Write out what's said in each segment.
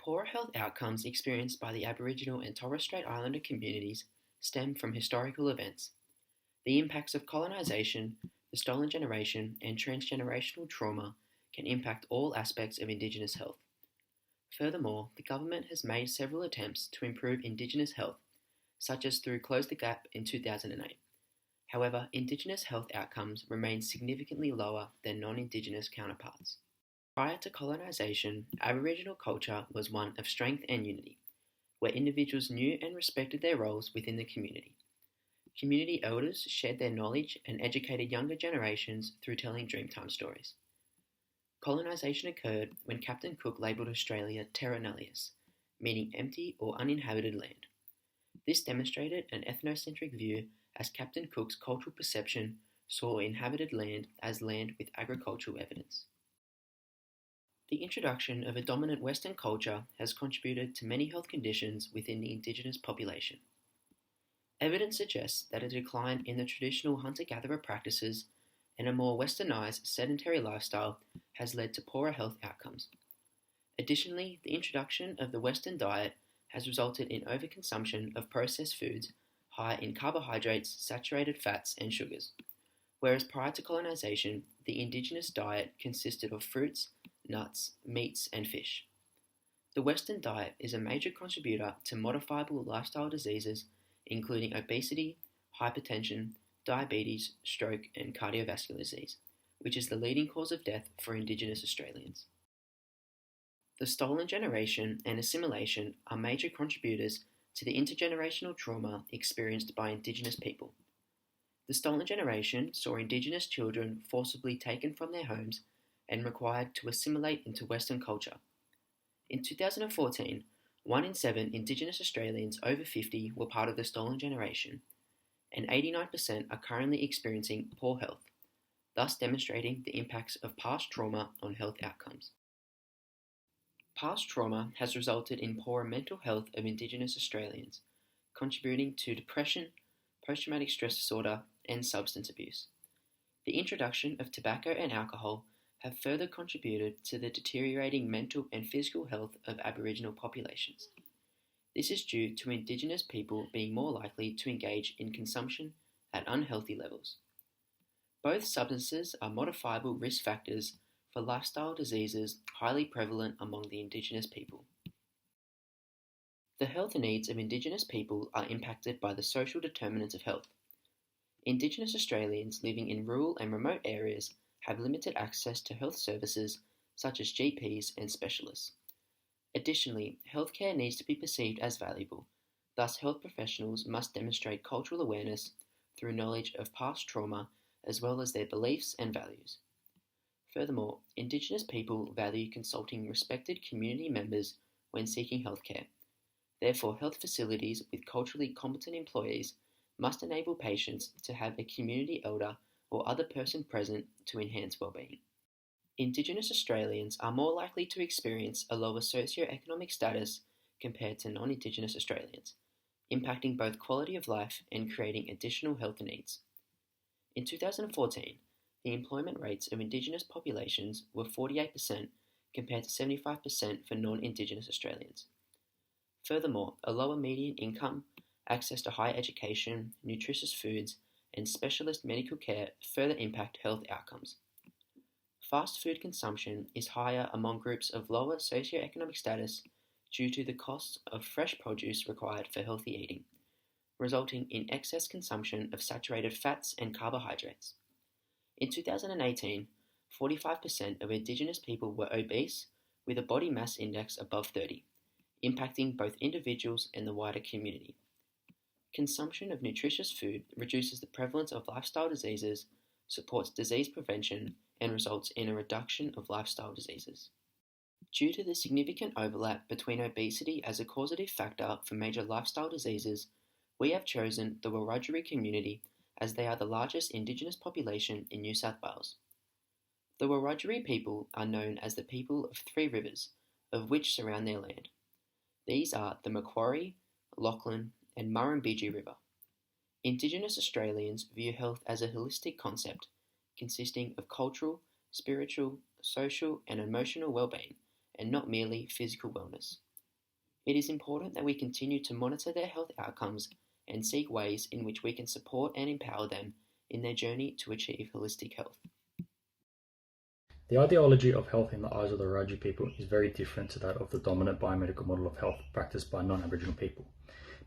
Poorer health outcomes experienced by the Aboriginal and Torres Strait Islander communities stem from historical events. The impacts of colonisation, the stolen generation, and transgenerational trauma can impact all aspects of Indigenous health. Furthermore, the government has made several attempts to improve Indigenous health, such as through Close the Gap in 2008. However, Indigenous health outcomes remain significantly lower than non-Indigenous counterparts. Prior to colonisation, Aboriginal culture was one of strength and unity, where individuals knew and respected their roles within the community. Community elders shared their knowledge and educated younger generations through telling Dreamtime stories. Colonisation occurred when Captain Cook labelled Australia Terra Nullius, meaning empty or uninhabited land. This demonstrated an ethnocentric view, as Captain Cook's cultural perception saw inhabited land as land with agricultural evidence. The introduction of a dominant Western culture has contributed to many health conditions within the Indigenous population. Evidence suggests that a decline in the traditional hunter-gatherer practices and a more westernised sedentary lifestyle has led to poorer health outcomes. Additionally, the introduction of the Western diet has resulted in overconsumption of processed foods high in carbohydrates, saturated fats, and sugars, whereas prior to colonisation, the Indigenous diet consisted of fruits, nuts, meats, and fish. The Western diet is a major contributor to modifiable lifestyle diseases including obesity, hypertension, diabetes, stroke, and cardiovascular disease, which is the leading cause of death for Indigenous Australians. The stolen generation and assimilation are major contributors to the intergenerational trauma experienced by Indigenous people. The stolen generation saw Indigenous children forcibly taken from their homes and required to assimilate into Western culture. In 2014, 1 in 7 Indigenous Australians over 50 were part of the stolen generation, and 89% are currently experiencing poor health, thus demonstrating the impacts of past trauma on health outcomes. Past trauma has resulted in poorer mental health of Indigenous Australians, contributing to depression, post-traumatic stress disorder, and substance abuse. The introduction of tobacco and alcohol have further contributed to the deteriorating mental and physical health of Aboriginal populations. This is due to Indigenous people being more likely to engage in consumption at unhealthy levels. Both substances are modifiable risk factors for lifestyle diseases highly prevalent among the Indigenous people. The health needs of Indigenous people are impacted by the social determinants of health. Indigenous Australians living in rural and remote areas have limited access to health services such as GPs and specialists. Additionally, healthcare needs to be perceived as valuable, thus health professionals must demonstrate cultural awareness through knowledge of past trauma as well as their beliefs and values. Furthermore, Indigenous people value consulting respected community members when seeking healthcare. Therefore, health facilities with culturally competent employees must enable patients to have a community elder or other person present to enhance well-being. Indigenous Australians are more likely to experience a lower socioeconomic status compared to non-Indigenous Australians, impacting both quality of life and creating additional health needs. In 2014, the employment rates of Indigenous populations were 48% compared to 75% for non-Indigenous Australians. Furthermore, a lower median income, access to higher education, nutritious foods, and specialist medical care further impact health outcomes. Fast food consumption is higher among groups of lower socioeconomic status due to the costs of fresh produce required for healthy eating, resulting in excess consumption of saturated fats and carbohydrates. In 2018, 45% of Indigenous people were obese with a body mass index above 30, impacting both individuals and the wider community. Consumption of nutritious food reduces the prevalence of lifestyle diseases, supports disease prevention, and results in a reduction of lifestyle diseases. Due to the significant overlap between obesity as a causative factor for major lifestyle diseases, we have chosen the Wiradjuri community as they are the largest Indigenous population in New South Wales. The Wiradjuri people are known as the people of 3 rivers, of which surround their land. These are the Macquarie, Lachlan, and Murrumbidgee River. Indigenous Australians view health as a holistic concept, consisting of cultural, spiritual, social, and emotional well-being, and not merely physical wellness. It is important that we continue to monitor their health outcomes and seek ways in which we can support and empower them in their journey to achieve holistic health. The ideology of health in the eyes of the Wiradjuri people is very different to that of the dominant biomedical model of health practiced by non-Aboriginal people.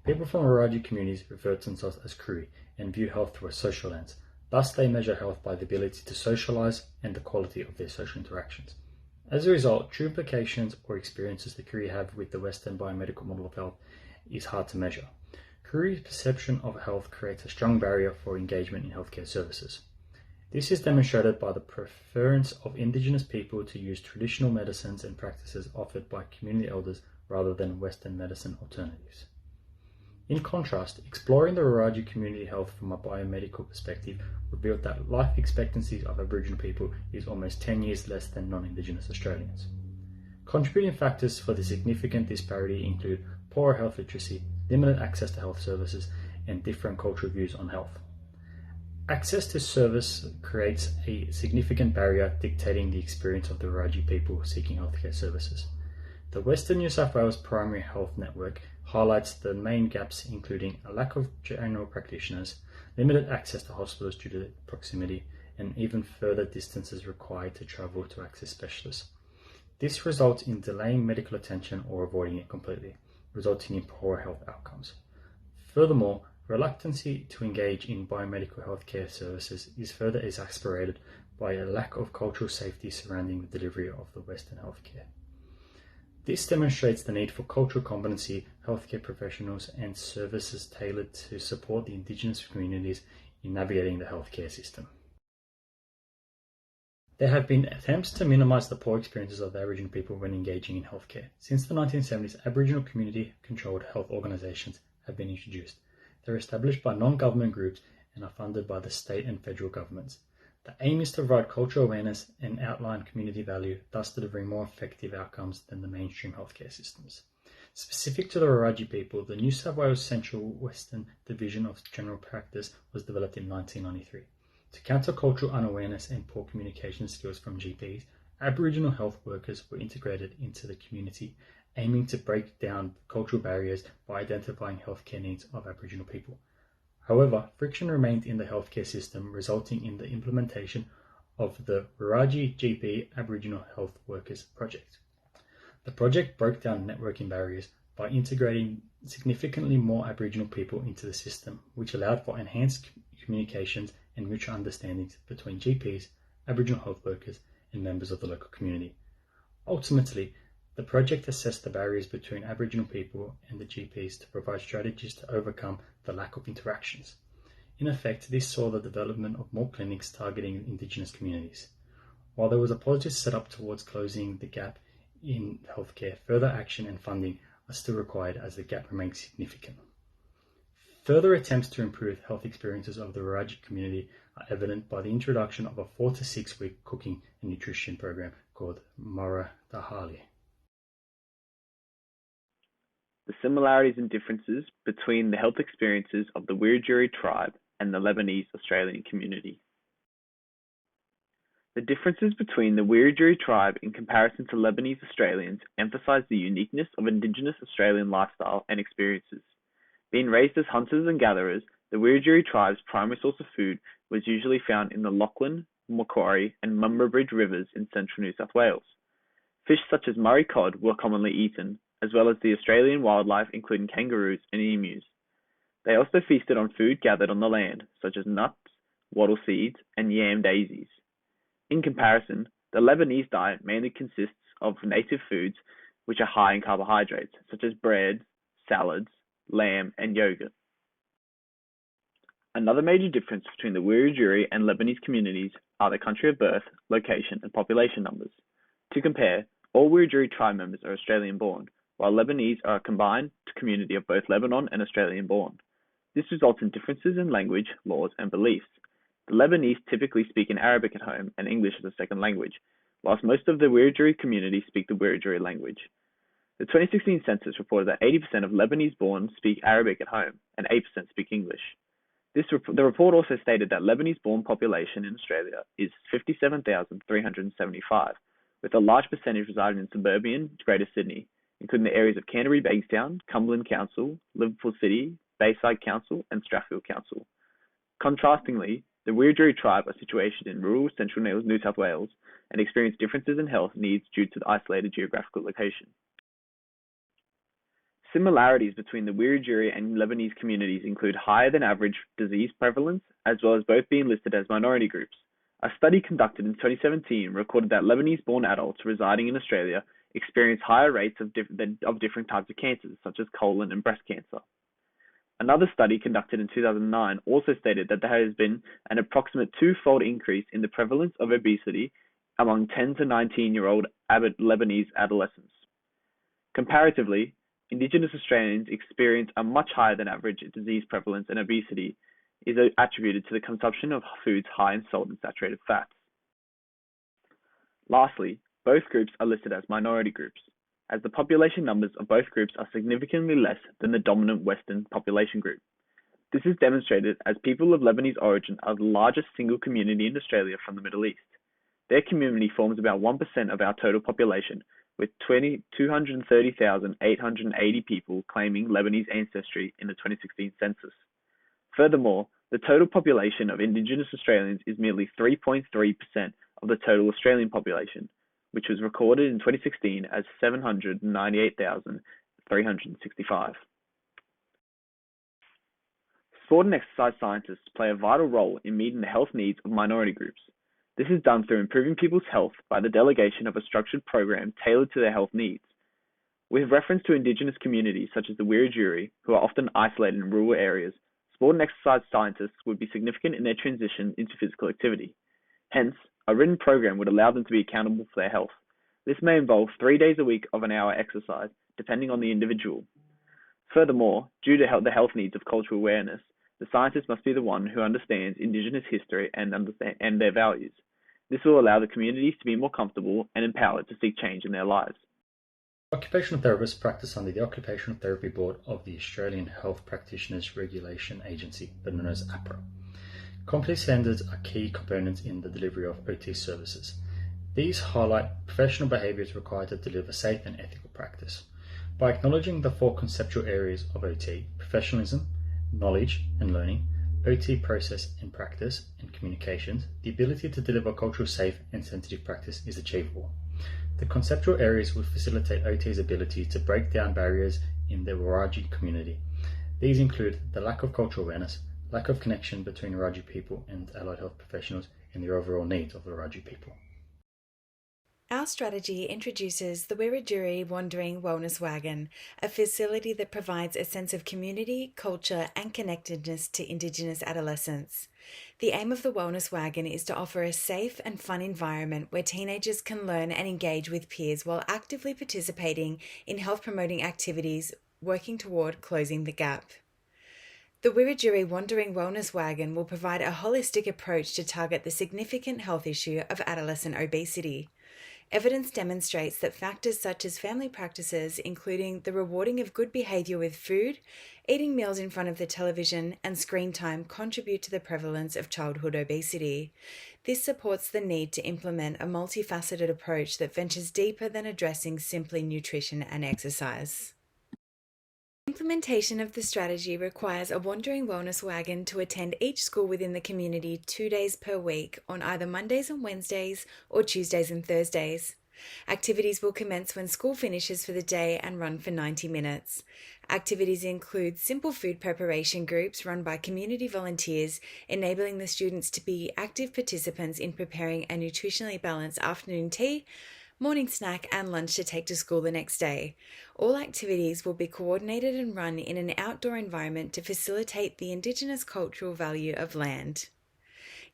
People from Wiradjuri communities refer to themselves as Kuri and view health through a social lens. Thus, they measure health by the ability to socialise and the quality of their social interactions. As a result, true implications or experiences the Kuri have with the Western biomedical model of health is hard to measure. Kuri's perception of health creates a strong barrier for engagement in healthcare services. This is demonstrated by the preference of Indigenous people to use traditional medicines and practices offered by community elders rather than Western medicine alternatives. In contrast, exploring the Wiradjuri community health from a biomedical perspective revealed that life expectancy of Aboriginal people is almost 10 years less than non-Indigenous Australians. Contributing factors for the significant disparity include poor health literacy, limited access to health services, and different cultural views on health. Access to service creates a significant barrier dictating the experience of the Wiradjuri people seeking healthcare services. The Western New South Wales Primary Health Network highlights the main gaps, including a lack of general practitioners, limited access to hospitals due to proximity, and even further distances required to travel to access specialists. This results in delaying medical attention or avoiding it completely, resulting in poor health outcomes. Furthermore, reluctancy to engage in biomedical healthcare services is further exacerbated by a lack of cultural safety surrounding the delivery of the Western healthcare. This demonstrates the need for cultural competency, healthcare professionals, and services tailored to support the Indigenous communities in navigating the healthcare system. There have been attempts to minimise the poor experiences of the Aboriginal people when engaging in healthcare. Since the 1970s, Aboriginal community-controlled health organisations have been introduced. They're established by non-government groups and are funded by the state and federal governments. The aim is to provide cultural awareness and outline community value, thus delivering more effective outcomes than the mainstream healthcare systems. Specific to the Wiradjuri people, the New South Wales Central Western Division of General Practice was developed in 1993. To counter cultural unawareness and poor communication skills from GPs, Aboriginal health workers were integrated into the community, aiming to break down cultural barriers by identifying healthcare needs of Aboriginal people. However, friction remained in the healthcare system, resulting in the implementation of the Wiradjuri GP Aboriginal Health Workers Project. The project broke down networking barriers by integrating significantly more Aboriginal people into the system, which allowed for enhanced communications and mutual understandings between GPs, Aboriginal health workers, and members of the local community. Ultimately, the project assessed the barriers between Aboriginal people and the GPs to provide strategies to overcome the lack of interactions. In effect, this saw the development of more clinics targeting Indigenous communities. While there was a positive setup towards closing the gap in healthcare, further action and funding are still required as the gap remains significant. Further attempts to improve health experiences of the Wiradjuri community are evident by the introduction of a 4 to 6 week cooking and nutrition program called Wiradjuri. The similarities and differences between the health experiences of the Wiradjuri tribe and the Lebanese Australian community. The differences between the Wiradjuri tribe in comparison to Lebanese Australians emphasize the uniqueness of Indigenous Australian lifestyle and experiences. Being raised as hunters and gatherers, the Wiradjuri tribe's primary source of food was usually found in the Lachlan, Macquarie, and Mummerbridge rivers in central New South Wales. Fish such as Murray cod were commonly eaten, as well as the Australian wildlife including kangaroos and emus. They also feasted on food gathered on the land, such as nuts, wattle seeds, and yam daisies. In comparison, the Lebanese diet mainly consists of native foods which are high in carbohydrates, such as bread, salads, lamb, and yogurt. Another major difference between the Wiradjuri and Lebanese communities are the country of birth, location, and population numbers. To compare, all Wiradjuri tribe members are Australian-born, while Lebanese are a combined community of both Lebanon and Australian-born. This results in differences in language, laws, and beliefs. The Lebanese typically speak in Arabic at home and English as a second language, whilst most of the Wiradjuri community speak the Wiradjuri language. The 2016 census reported that 80% of Lebanese-born speak Arabic at home and 8% speak English. The report also stated that Lebanese-born population in Australia is 57,375, with a large percentage residing in suburban Greater Sydney, including the areas of Canterbury Bankstown, Cumberland Council, Liverpool City, Bayside Council, and Strathfield Council. Contrastingly, the Wiradjuri tribe are situated in rural central New South Wales and experience differences in health needs due to the isolated geographical location. Similarities between the Wiradjuri and Lebanese communities include higher than average disease prevalence, as well as both being listed as minority groups. A study conducted in 2017 recorded that Lebanese-born adults residing in Australia experience higher rates of different types of cancers, such as colon and breast cancer. Another study conducted in 2009 also stated that there has been an approximate twofold increase in the prevalence of obesity among 10 to 19-year-old Lebanese adolescents. Comparatively, Indigenous Australians experience a much higher than average disease prevalence, and obesity is attributed to the consumption of foods high in salt and saturated fats. Lastly, both groups are listed as minority groups, as the population numbers of both groups are significantly less than the dominant Western population group. This is demonstrated as people of Lebanese origin are the largest single community in Australia from the Middle East. Their community forms about 1% of our total population, with 230,880 people claiming Lebanese ancestry in the 2016 census. Furthermore, the total population of Indigenous Australians is merely 3.3% of the total Australian population, which was recorded in 2016 as 798,365. Sport and exercise scientists play a vital role in meeting the health needs of minority groups. This is done through improving people's health by the delegation of a structured program tailored to their health needs. With reference to Indigenous communities such as the Wiradjuri, who are often isolated in rural areas, sport and exercise scientists would be significant in their transition into physical activity. Hence, a written program would allow them to be accountable for their health. This may involve 3 days a week of an hour exercise, depending on the individual. Furthermore, due to the health needs of cultural awareness, the scientist must be the one who understands Indigenous history and their values. This will allow the communities to be more comfortable and empowered to seek change in their lives. Occupational therapists practice under the Occupational Therapy Board of the Australian Health Practitioners Regulation Agency, better known as APRA. Competency standards are key components in the delivery of OT services. These highlight professional behaviours required to deliver safe and ethical practice. By acknowledging the 4 conceptual areas of OT: professionalism, knowledge and learning, OT process and practice, and communications, the ability to deliver cultural safe and sensitive practice is achievable. The conceptual areas will facilitate OT's ability to break down barriers in the Wiradjuri community. These include the lack of cultural awareness, lack of connection between Wiradjuri people and allied health professionals, and the overall needs of the Wiradjuri people. Our strategy introduces the Wiradjuri Wandering Wellness Wagon, a facility that provides a sense of community, culture, and connectedness to Indigenous adolescents. The aim of the Wellness Wagon is to offer a safe and fun environment where teenagers can learn and engage with peers while actively participating in health-promoting activities, working toward closing the gap. The Wiradjuri Wandering Wellness Wagon will provide a holistic approach to target the significant health issue of adolescent obesity. Evidence demonstrates that factors such as family practices, including the rewarding of good behaviour with food, eating meals in front of the television, and screen time, contribute to the prevalence of childhood obesity. This supports the need to implement a multifaceted approach that ventures deeper than addressing simply nutrition and exercise. Implementation of the strategy requires a Wandering Wellness Wagon to attend each school within the community 2 days per week on either Mondays and Wednesdays or Tuesdays and Thursdays. Activities will commence when school finishes for the day and run for 90 minutes. Activities include simple food preparation groups run by community volunteers, enabling the students to be active participants in preparing a nutritionally balanced afternoon tea, morning snack and lunch to take to school the next day. All activities will be coordinated and run in an outdoor environment to facilitate the Indigenous cultural value of land.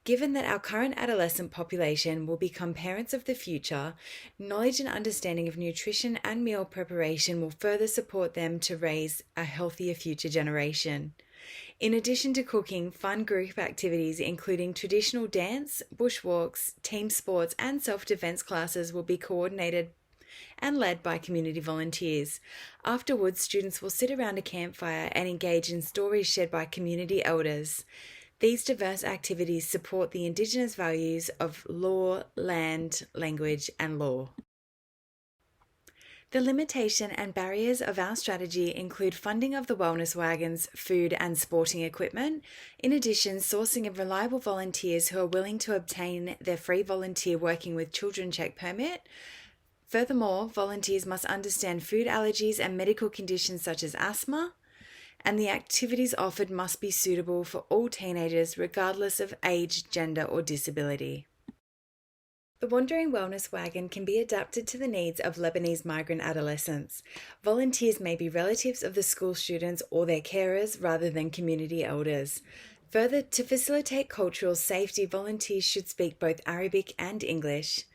Given that our current adolescent population will become parents of the future, knowledge and understanding of nutrition and meal preparation will further support them to raise a healthier future generation. In addition to cooking, fun group activities including traditional dance, bushwalks, team sports and self-defense classes will be coordinated and led by community volunteers. Afterwards, students will sit around a campfire and engage in stories shared by community elders. These diverse activities support the Indigenous values of law, land, language and law. The limitation and barriers of our strategy include funding of the wellness wagons, food and sporting equipment, in addition sourcing of reliable volunteers who are willing to obtain their free volunteer working with children check permit. Furthermore, volunteers must understand food allergies and medical conditions such as asthma, and the activities offered must be suitable for all teenagers regardless of age, gender or disability. The Wandering Wellness Wagon can be adapted to the needs of Lebanese migrant adolescents. Volunteers may be relatives of the school students or their carers rather than community elders. Further, to facilitate cultural safety, volunteers should speak both Arabic and English.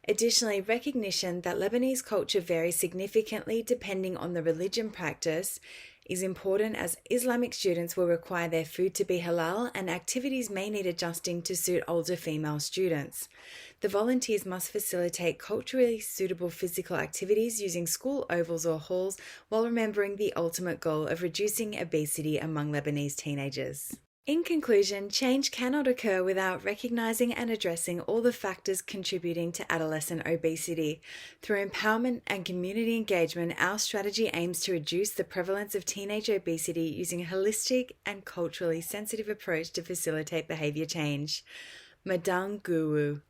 Additionally, recognition that Lebanese culture varies significantly depending on the religion practice is important, as Islamic students will require their food to be halal and activities may need adjusting to suit older female students. The volunteers must facilitate culturally suitable physical activities using school ovals or halls while remembering the ultimate goal of reducing obesity among Lebanese teenagers. In conclusion, change cannot occur without recognizing and addressing all the factors contributing to adolescent obesity. Through empowerment and community engagement, our strategy aims to reduce the prevalence of teenage obesity using a holistic and culturally sensitive approach to facilitate behavior change. Madang Guru.